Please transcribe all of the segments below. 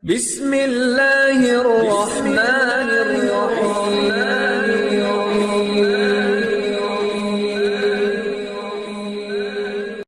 بسم اللہ الرحمن الرحیم۔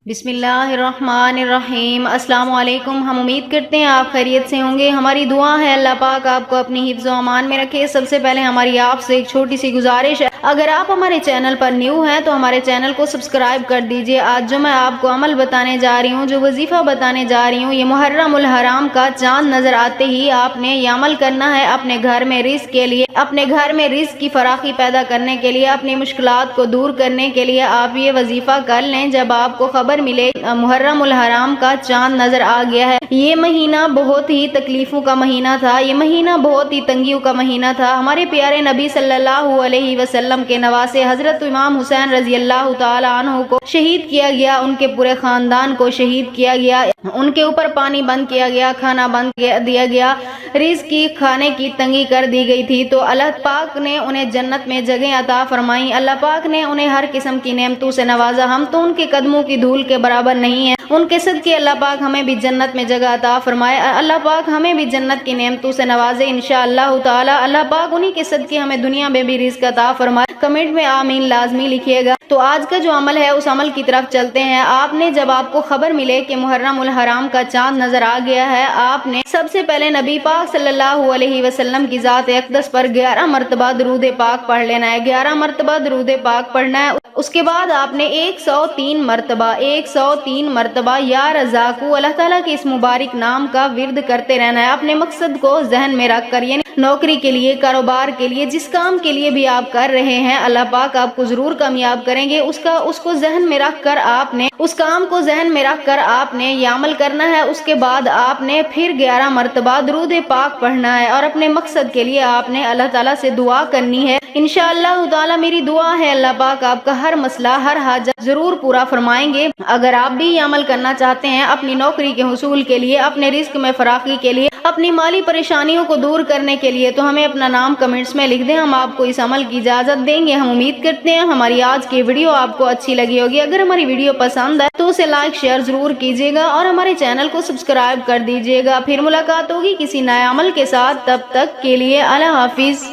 بسم اللہ الرحمن الرحیم۔ السلام علیکم۔ ہم امید کرتے ہیں آپ خیریت سے ہوں گے۔ ہماری دعا ہے اللہ پاک آپ کو اپنی حفظ و امان میں رکھے۔ سب سے پہلے ہماری آپ سے ایک چھوٹی سی گزارش ہے، اگر آپ ہمارے چینل پر نیو ہیں تو ہمارے چینل کو سبسکرائب کر دیجئے۔ آج جو میں آپ کو عمل بتانے جا رہی ہوں، جو وظیفہ بتانے جا رہی ہوں، یہ محرم الحرام کا چاند نظر آتے ہی آپ نے یہ عمل کرنا ہے اپنے گھر میں رزق کے لیے، اپنے گھر میں رزق کی فراخی پیدا کرنے کے لیے، اپنی مشکلات کو دور کرنے کے لیے آپ یہ وظیفہ کر لیں۔ جب آپ کو خبر ملے محرم الحرام کا چاند نظر آ گیا ہے، یہ مہینہ بہت ہی تکلیفوں کا مہینہ تھا، یہ مہینہ بہت ہی تنگیوں کا مہینہ تھا۔ ہمارے پیارے نبی صلی اللہ علیہ وسلم کے نواسے حضرت امام حسین رضی اللہ تعالی عنہ کو شہید کیا گیا، ان کے پورے خاندان کو شہید کیا گیا، ان کے اوپر پانی بند کیا گیا، کھانا بند دیا گیا، رزق کی کھانے کی تنگی کر دی گئی تھی۔ تو اللہ پاک نے انہیں جنت میں جگہ عطا فرمائی، اللہ پاک نے انہیں ہر قسم کی نعمتوں سے نوازا۔ ہم تو ان کے قدموں کی دھول کے برابر نہیں ہیں، ان کے صدقے اللہ پاک ہمیں بھی جنت میں جگہ عطا فرمائے، اللہ پاک ہمیں بھی جنت کی نعمتوں سے نوازے انشاءاللہ تعالی۔ اللہ پاک انہی کے صدقے ہمیں دنیا میں بھی رزق عطا فرمائے۔ کمنٹ میں آمین لازمی لکھیے گا۔ تو آج کا جو عمل ہے اس عمل کی طرف چلتے ہیں۔ آپ نے جب آپ کو خبر ملے کہ محرم الحرام کا چاند نظر آ گیا ہے، آپ نے سب سے پہلے نبی پاک صلی اللہ علیہ وسلم کی ذات اقدس پر 11 مرتبہ درود پاک پڑھ لینا ہے، 11 مرتبہ درود پاک پڑھنا ہے۔ اس کے بعد آپ نے 103 مرتبہ یا رزاقو اللہ تعالیٰ کے اس مبارک نام کا ورد کرتے رہنا ہے، اپنے مقصد کو ذہن میں رکھ کر، یعنی نوکری کے لیے، کاروبار کے لیے، جس کام کے لیے بھی آپ کر رہے ہیں، اللہ پاک آپ کو ضرور کامیاب کریں گے۔ اس کو ذہن میں رکھ کر آپ نے اس کام کو ذہن میں رکھ کر آپ نے یہ عمل کرنا ہے۔ اس کے بعد آپ نے پھر 11 مرتبہ درود پاک پڑھنا ہے اور اپنے مقصد کے لیے آپ نے اللہ تعالیٰ سے دعا کرنی ہے۔ انشاءاللہ تعالی میری دعا ہے اللہ پاک آپ کا ہر مسئلہ، ہر حاجت ضرور پورا فرمائیں گے۔ اگر آپ بھی یہ عمل کرنا چاہتے ہیں اپنی نوکری کے حصول کے لیے، اپنے رزق میں فراخی کے لیے، اپنی مالی پریشانیوں کو دور کرنے کے لیے، تو ہمیں اپنا نام کمنٹس میں لکھ دیں، ہم آپ کو اس عمل کی اجازت دیں گے۔ ہم امید کرتے ہیں ہماری آج کی ویڈیو آپ کو اچھی لگی ہوگی۔ اگر ہماری ویڈیو پسند ہے تو اسے لائک شیئر ضرور کیجیے گا اور ہمارے چینل کو سبسکرائب کر دیجیے گا۔ پھر ملاقات ہوگی کسی نئے عمل کے ساتھ، تب تک کے لیے اللہ حافظ۔